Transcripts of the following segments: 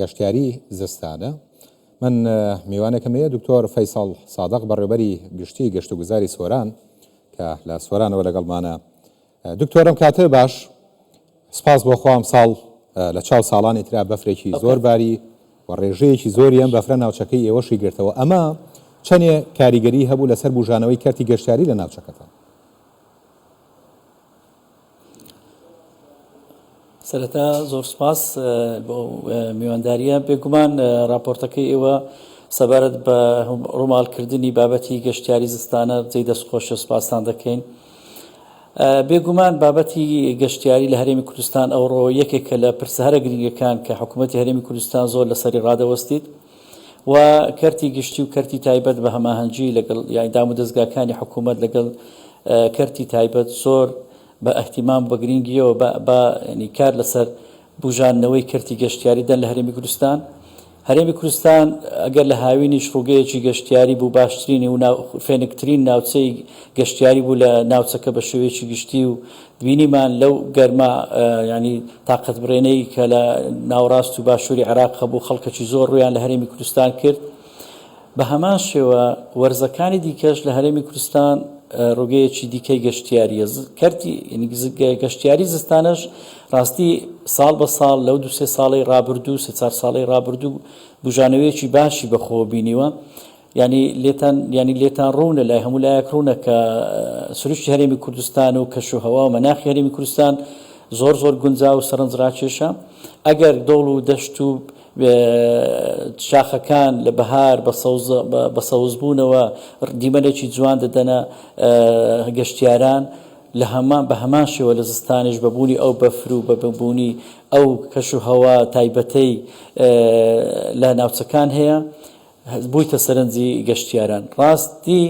گەشتیاری زستانە من میوانێکم هەیە دکتۆر فەیساڵ سادق بەڕێوەبەری گشتی گەشت و گوزاری سۆران کە لە سۆرانەوە لەگەڵمانە. دکتۆرم کاتێ باش، سپاس بۆ خۆم ساڵ لە چاو ساڵانی ترا بەفرێکی زۆر باری و ڕێژەیەکی زۆری ئەم بەفرە ناوچەکەی ئێوەشی گرتەوە. ئەمە چەندێ کاریگەری هەبوو لەسەر بژانەوەی کەرتی گەشتیاری لە ناوچەکەتان؟ سەرەتا زۆر سپاس بۆ میوانداریە. بێگومان راپۆرتەکەی ئێوە سەبارەت بە ڕووماڵکردنی بابەتی گەشتیاری زستانە جێی دەستخۆشە، سپاسان دەکەین. بێگومان بابەتی گەشتیاری لە هەرێمی کوردستان ئەوڕۆ یەکێکە لە پرسەهرە گرنگەکان کە حکوومەتی هەرێمی کوردستان زۆر لەسەری ڕادەوەستیت و کەرتی گشتی و کەرتی تایبەت بە هەماهەنگی لەگەڵ دام و دەستگاکانی حکوومەت لەگەڵ کەرتی تایبەت زۆر بە ئەحتیمام بە گرنگیەوە بە کار لەسەر بژانەوەی کەرتی گەشتیاری دەن لە هەرێمی کوردستان. هەرێمی کوردستان ئەگەر لە هاوینیش ڕووگەیەکی گەشتیاری بوو، باشترینی و فێنکترین ناوچەی گەشتیاری بوو لە ناوچەکە بە شێوەیەکی گشتی و بینیمان لەو گەرما ینی تااقەت بڕێنەی کە لە ناوڕاست و باشووری عێراق هەبوو خەڵکەکی زۆر ڕویان لە هەرێمی کوردستان کرد. بە هەمان شێوە وەرزەکانی دیکەش لە هەرێمی کوردستان ڕووگەیەکی دیکەی گەشتیاریە. کەرتی گەشتیاری زستانەش ڕاستی ساڵ بە ساڵ لەو دو سێ ساڵی ڕابردوو سێ چوار ساڵی ڕابردوو بژانەوەیەکی باشی بەخۆ بینیوە. ینی لێتان ڕوونە لای هەموو لایەک ڕوونە کە سروشتی هەرێمی کوردستان و کەشوهەوا و مەناخی هەرێمی کوردستان زۆر گونجاو و سەرنجڕاکێشە. ئەگەر دەوڵ و دەشت و شاخەکان لە بەهار بە سەوزبوونەوە دیمەنێکی جوان دەدەنە گەشتیاران، بە هەمان شێوە لە زستانش بەبوونی ئەو بەفر و بەبوونی ئەو کەشوهەوا تایبەتەی لە ناوچەکان هەیە بوویتە سەرنجی گەشتیاران. ڕاستی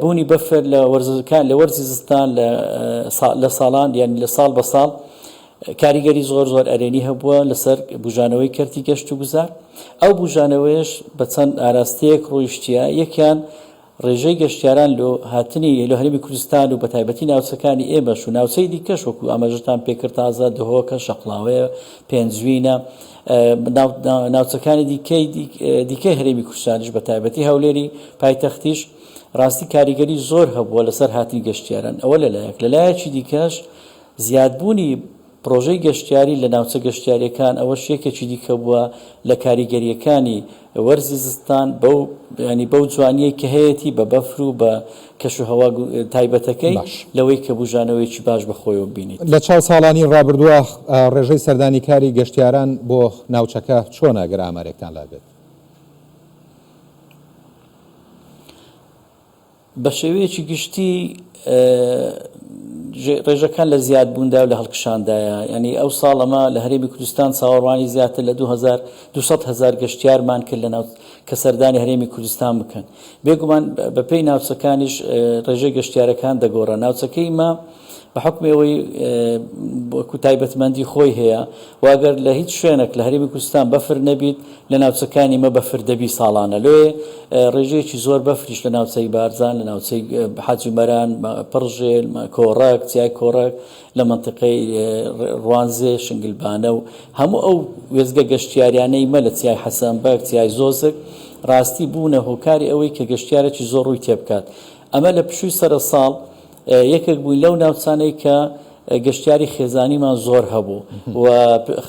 بوونی بەفر لە وەرزی زستان لە ساڵان یان لە ساڵ بە ساڵ کاریگەری زۆر ئەرێنی هەبووە لەسەر بژانەوەی کەرتی گەشت و گوزار. ئەو بژانەوەیش بە چەند ئاراستەیەک ڕۆیشتیە. یەکیان ڕێژەی گەشتیاران لە هاتنی لە هەرێمی کوردستان و بە تایبەتی ناوچەکانی ئێمەش و ناوچەی دیکەش وەکو ئاماژەتان پێکرد تازە دهۆکە، شەقڵاوەیە، پێنجوینە، ناوچەکانی دیکەی هەرێمی کوردستانیش بە تایبەتی هەولێری پایتەختیش ڕاستی کاریگەری زۆر هەبووە لەسەر هاتنی گەشتیاران. ئەوە لەلایەک. لەلایەکی دیکەش زیادبوونی پرۆژەی گەشتیاری لە ناوچە گەشتیاریەکان ئەوەش یەکێکی دیکە بووە لە کاریگەریەکانی وەرزی زستان بەو جوانیەی کە هەیەی بە بەفر و بە کەشوهەوا تایبەتەکەی لەوەی کە بژانەوەیکی باش بەخۆیەوە بینیت. لە چاو ساڵانی ڕابردووە ڕێژەی سەردانی کاری گەشتیاران بۆ ناوچەکە چۆنە گەر ئامارێکتان لابێت؟ بە شێوەیەکی گشتی ڕێژەکان لە زیادبووندا و لە هەڵکشاندایە. ینی ئەو ساڵ ئەمە لە هەرێمی کوردستان چاوەڕوانی زیاتر لە 200,000 گەشتیارمان کرد لە کە سەردانی هەرێمی کوردستان بکەن. بێگومان بەپێی ناوچەکانیش ڕێژەی گەشتیارەکان دەگۆڕە. ناوچەکەی ما بە حکمەوەی وەکو تایبەتمەندی خۆی هەیە، واگەر لە هیچ شوێنێک لە هەرێمی کوردستان بەفر نەبیت لە ناوچەکانی مە بەفر دەبی ساڵانە. لێ ڕێژەیەکی زۆر بەفریش لە ناوچەی بارزان، لە ناوچەی حاجومەران، پڕژێل، کۆڕک، چیای کۆڕک، لە منتقەی ڕوانزێ، شنگلبانە و هەموو ئەو وێزگە گەشتیاریانەی مە لە چیای حەسەنبەر، چیای زۆزک ڕاستی بوونە هۆکاری ئەوەی کە گەشتیارێکی زۆر ڕووی تێبکات. ئەمە لە پشووی سەرە ساڵ یەکێک بووی لەو ناوچانەی کە گەشتیاری خێزانیمان زۆر هەبوو و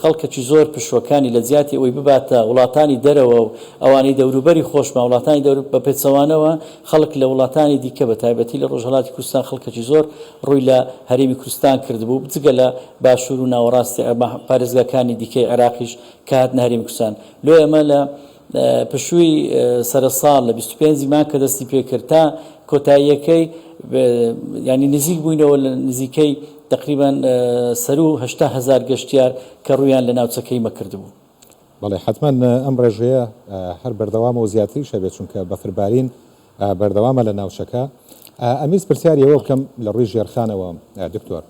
خەڵکەکی زۆر پشوەکانی لە جیاتی ئەوەی بباتە وڵاتانی دەرەوە و ئەوانەی دەوروبەری خۆشمە وڵاتانی دەور بە پێچەوانەوە خەڵک لە وڵاتانی دیکە بە تایبەتی لە ڕۆژهەڵاتی کوردستان خەڵکەکی زۆر ڕووی لە هەرێمی کوردستان کردبوو، بجگە لە باشوور و ناوەڕاستی پارێزگاکانی دیکەی عێراقیش کە هاتنە هەرێمی کوردستان. لۆ ئەمە لە پشووی سەرە ساڵ لە 25 مان کە دەستی پێکرد تا کۆتاییەکەی ینی نزیک بووینەوە لە نزیکەی تقریبان 180,000 گەشتیار کە ڕویان لە ناوچەکەی مەکردبوو. بەڵێ حتما ئەم ڕێژەیە هەر بەردەوامە و زیاتری شەبێت چونکە بەفربارین بەردەوامە لە ناوچەکە. ئەمیز پرسیاریەوە بکەم لە ڕووی ژێرخانەوە دکتۆر،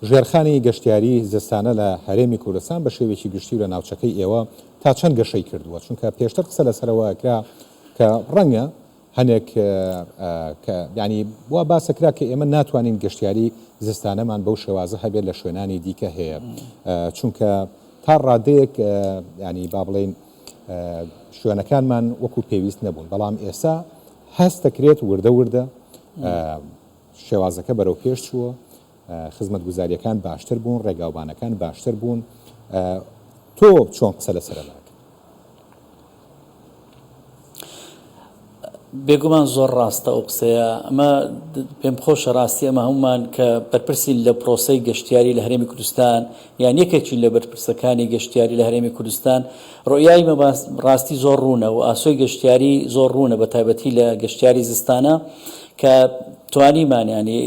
ژێرخانی گەشتیاری زستانە لە هەرێمی کوردستان بە شێوێکی گشتی و لە ناوچەکەی ئێوە تا چەند گەشەی کردووە؟ چونکە پێشتر قسە لەسەرەوە کرا کە ڕەنگە هەنێک ینی وا باسەکرا کە ئێمە ناتوانین گەشتیاری زستانەمان بەو شێوازە هەبێت لە شوێنانی دیکە هەیە، چونکە تا ڕادەیەک ینی با بڵێن شوێنەکانمان وەکو پێویست نەبوون بەڵام ئێستا هەست دەکرێت وردە وردە شێوازەکە بەرەو پێش چووە خزمەت گوزاریەکان باشتر بوون ڕێگاوبانەکان باشتر بوون تۆ چۆن قسە لەسەر ناکە بێگومان زۆر ڕاستە ئەو قسەیە ئەمە پێم خۆشە ڕاستی ئەمە هەمومان کە بەرپرسی لە پرۆسەی گەشتیاری لە هەرێمی کوردستان یان یەکێکی لە بەرپرسەکانی گەشتیاری لە هەرێمی کوردستان ڕۆیایی ڕاستی زۆر ڕوونە و ئاسۆی گەشتیاری زۆر ڕوونە بە تایبەتی لە گەشتیاری زستانە کە توانیمانیانی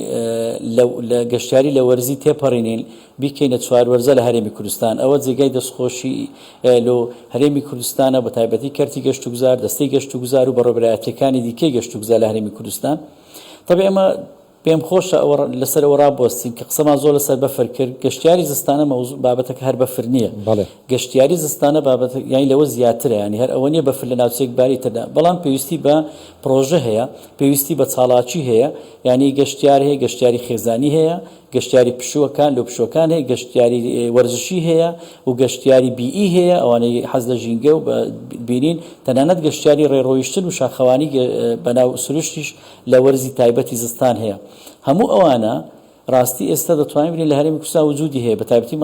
لە گەشتیاری لە وەرزی تێپەڕینین بیکەینە چواروەرزە لە هەرێمی کوردستان ئەوە جێگای دەستخۆشی لە هەرێمی کوردستانە بە تایبەتی کەرتی گەشت و گوزار دەستەی گەشت و گوزار و بەڕێوەبەرایەتیەکانی دیکەی گەشت و گوزار لە هەرێمی کوردستان تەبێ ئەمە پێم خۆشە لەسەر ئەوە ڕابۆستین کە قسەمان زۆر لەسەر بەفر کرد گەشتیاری زستانە مەوزوع بابەتەکە هەر بەفر نییە گەشتیاری زستانە بابەت یانی لەوە زیاترە ینی هەر ئەوە نیە بەفر لە ناوچەیەک باری تردا بەڵام پێویستی بە پرۆژە هەیە پێویستی بە چاڵاکی هەیە ینی گەشتیار هەیە گەشتیاری خێزانی هەیە گەشتیاری پشووەکان لە پشوەکان هەیە گەشتیاری وەرزشی هەیە و گەشتیاری بیئی هەیە ئەوانەی حەز لە ژینگە و بینین تەنانەت گەشتیاری ڕێڕۆیشتن و شاخەوانی بەناو سروشتیش لە وەرزی تایبەتی زستان هەیە هەموو ئەوانە ڕاستی ئێستا دەتوانین بینین لە هەرێمی کوردستان وجودی هەیە بە تایبەتی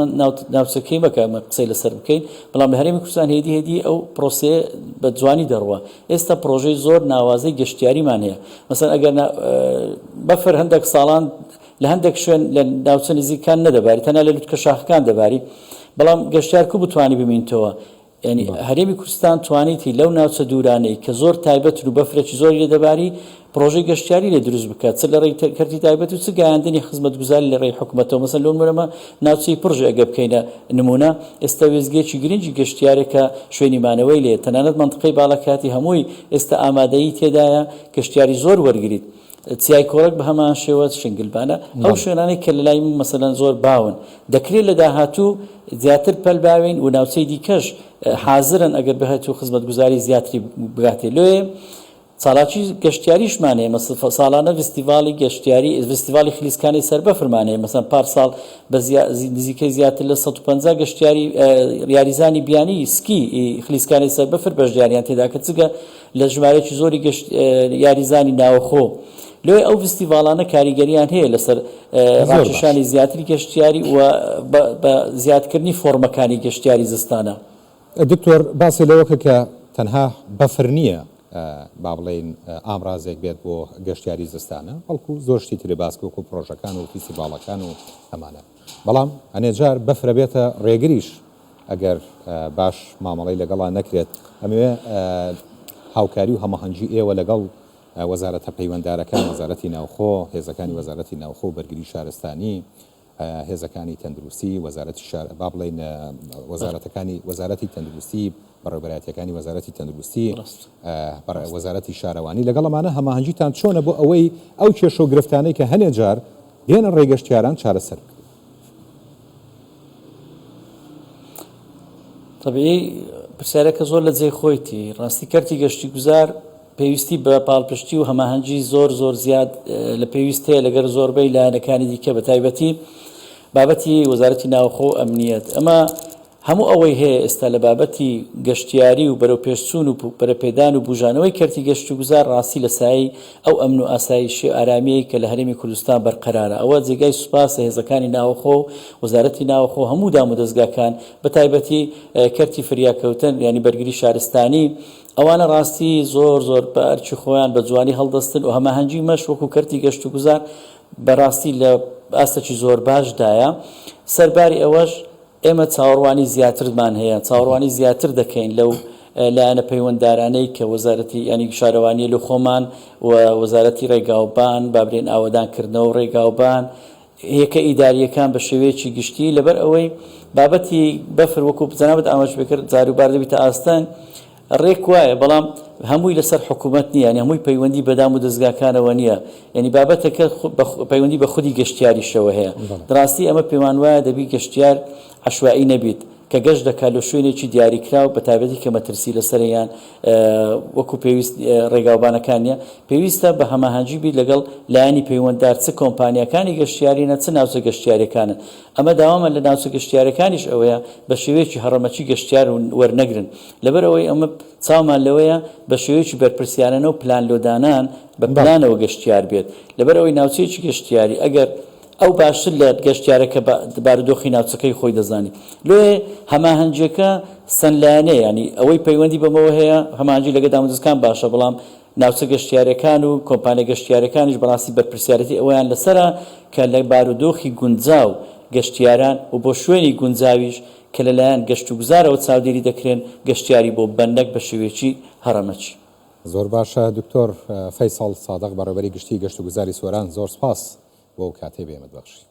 ناوچەکەی بکە قسەی لەسەر بکەین بەڵام لە هەرێمی کوردستان هێدی ئەو پرۆسێ بە جوانی دەڕوە ئێستا پرۆژەی زۆر ناوازەی گەشتیاریمان هەیە مەسەن ئەگەر بەفر هەندێک ساڵان لە هەندێک شوێن لە ناوچە نزیکان نەدەباری تەنها لە لوتکە شاخەکان دەباری بەڵام گەشتیار کو بتوانی ببینیتەوە ینی هەرێمی کوردستان توانیتی لەو ناوچە دوورانەی کە زۆر تایبەت و بەفرێکی زۆری لێ دەباری پرۆژەی گەشتیاری لێ دروست بکات چ لە ڕێی کەرتی تایبەت و چ گەیاندنی خزمەتگوزاری لە ڕێی حکوومەتەوە مەسەن لەو نمونەمە ناوچەی پڕژ ئەگە بکەینە نمونە ئێستا وێزگێکی گرنگی گەشتیارێکە شوێنی مانەوەی لێ تەنانەت منطقەی باڵەکاتی هەمووی ئێستا ئامادەیی تێدایە گەشتیاری زۆر وەرگریت چیای کۆڕک بە هەمان شێوە شنگلبانە ئەو شوێنانەی کە لە لای مەسەلەن زۆر باون دەکرێت لە داهاتوو زیاتر پەلباوین و ناوچەی دیکەش حازرن ئەگەر بهێت و خزمەتگوزاری زیاتری بگاتێ لێ ساڵاتی گەشتیاریشمانەیە ساڵانە فستیڤالی گەشتیاری فستیڤالی خلیسکانی سەربەفرمانەیە مەسەن پارساڵ بە نزیکەی زیاتر لە 150 گەشتیاری یاریزانی بیانی سکی خلیسکانی سەربەفر بەشداریان تێدا کە چگە لە ژمارەی زۆری یاریزانی ناوەخۆ لێ ئەو فستیڤالانە کاریگەریان هەیە لەسەر ڕاکێشانی زیاتری گەشتیاری و بە زیادکردنی فۆرمەکانی گەشتیاری زستانە دکتۆر باسی لەوەکە کە تەنها بەفر نییە با بڵێن ئامرازێک بێت بۆ گەشتیاری زستانە بەڵکو زۆر شتی ترێ باسکۆکو پرۆژەکان و فیستیڤاڵەکان و ئەمانە بەڵام ئەنێجار بەفرە بێتە ڕێگریش ئەگەر باش مامەڵی لەگەڵا نەکرێت ئەمێ هاوکاری و هەمەهەنگی ئێوە لەگەڵ وەزارەتە پەیوەنددارەکان وەزارەتی ناوخۆ هێزەکانی وەزارەتی ناوخۆ بەرگری شارستانی هێزەکانی تەندروستی وەزارەتی با بڵێن وەزارەتی تەندروستی بەڕێوەبەرایەتیەکانی وەزارەتی تەندروستی وەزارەتی شارەوانی لەگەڵەمانە هەماهەنگیتان چۆنە بۆ ئەوەی ئەو کێشە و گرفتانەی کە هەنێ جار دێنە ڕێگەشتیاران چارەسەر طبیعی پرسیارەکە زۆر لە جێی خۆیتی ڕاستی کەرتی گەشتی گوزار پێویستی بە پاڵپشتی و هەماهەنگی زۆر زیاد لە پێویستەیە لەگەر زۆربەی لایەنەکانی دیکە بە تایبەتی بابەتی وەزارەتی ناوخۆ ئەمنیەت ئەمە هەموو ئەوەی هەیە ئێستا لە بابەتی گەشتیاری و بەرەو پێشچوون و بەرەپێدان و بوژانەوەی کەرتی گەشت و گوزار ڕاستی لە سایی ئەو ئەمن و ئاسایشی ئارامیەی کە لە هەرێمی کوردستان بەرقەرارە ئەوە جێگای سوپاسە هێزەکانی ناوخۆ و وەزارەتی ناوخۆ هەموو دام و دەستگاکان بە تایبەتی کەرتی فریاکەوتن ینی بەرگری شارستانی ئەوانە ڕاستی زۆر بە ئەرچی خۆیان بە جوانی هەڵدەستن و هەماهەنگی مەش وەکو کەرتی گەشت و گوزار بەڕاستی لە ئاستێکی زۆر باشدایە سەرباری ئەوەش ئێمە چاوەڕوانی زیاترمان هەیە چاوەڕوانی زیاتر دەکەین لەو لایەنە پەیوەنددارانەی کە وەزارەتی ینی شارەوانی لە خۆمان و وەزارەتی ڕێگاوبان بابرێن ئاوەدانکردنەوە ڕێگاوبان هێکە ئیداریەکان بە شێوەیەکی گشتی لەبەر ئەوەی بابەتی بەفر وەکو جەنابەت ئاماژ بکرد جاروبار دەبێتە ئاستان ڕێک وایە بەڵام هەمووی لەسەر حکوومەت نییە ینی هەمووی پەیوەندی بەدام و دەستگاکانەوە نییە ینی بابەتەکە پەیوەندی بە خودی گەشتیاریشەوە هەیە ڕاستی ئەمە پێمان وایە دەبی گەشتیار عەشوایی نەبیت کە گەشت دەکات لە شوێنێکی دیاریکراو بە تایبەتی کە مەترسی لەسەریان وەکو پێویست ڕێگاوبانەکانیە پێویستە بە هەماهەنگی بیت لەگەڵ لایەنی پەیوەنددار چ کۆمپانیەکانی گەشتیارینە چ ناوچە گەشتیارەکانن ئەمە داوامە لە ناوچە گەشتیارەکانیش ئەوەیە بە شێوەیەکی هەڕەمەچی گەشتیار وەرنەگرن لەبەرەوەی ئەمە چاومان لەوەیە بە شێوەیەکی بەرپرسیارانە و پلان لۆدانان بە پلانەوە گەشتیار بێت لەبەرەوەی ناوچەیەکی گەشتیاری ئەگەر ئەو باشتر لە گەشتیارەکە بارودۆخی ناوچەکەی خۆی دەزانی لێ هەماهەنگیەکە سەنلایەنەیە ینی ئەوەی پەیوەندی بەمەوە هەیە هەماهەنگی لەگە دامەزەکان باشە بەڵام ناوچە گەشتیارەکان و کۆمپانیا گەشتیارەکانیش بەڕاستی بەرپرسیارەتی ئەویان لەسرە کە لە بارودۆخی گونجاو گەشتیاران و بۆ شوێنی گونجاویش کە لەلایەن گەشت و گوزارەوە چاودێری دەکرێن گەشتیاری بۆ بەندەک بە شێوەیەکی هەڕەمەچی. زۆر باشە دکتۆر فەیساڵ سادق بەڕێوەبەری گشتی گەشت و گوزاری سۆران زۆر سپاس بۆ کاتێ بێمت بەخشی.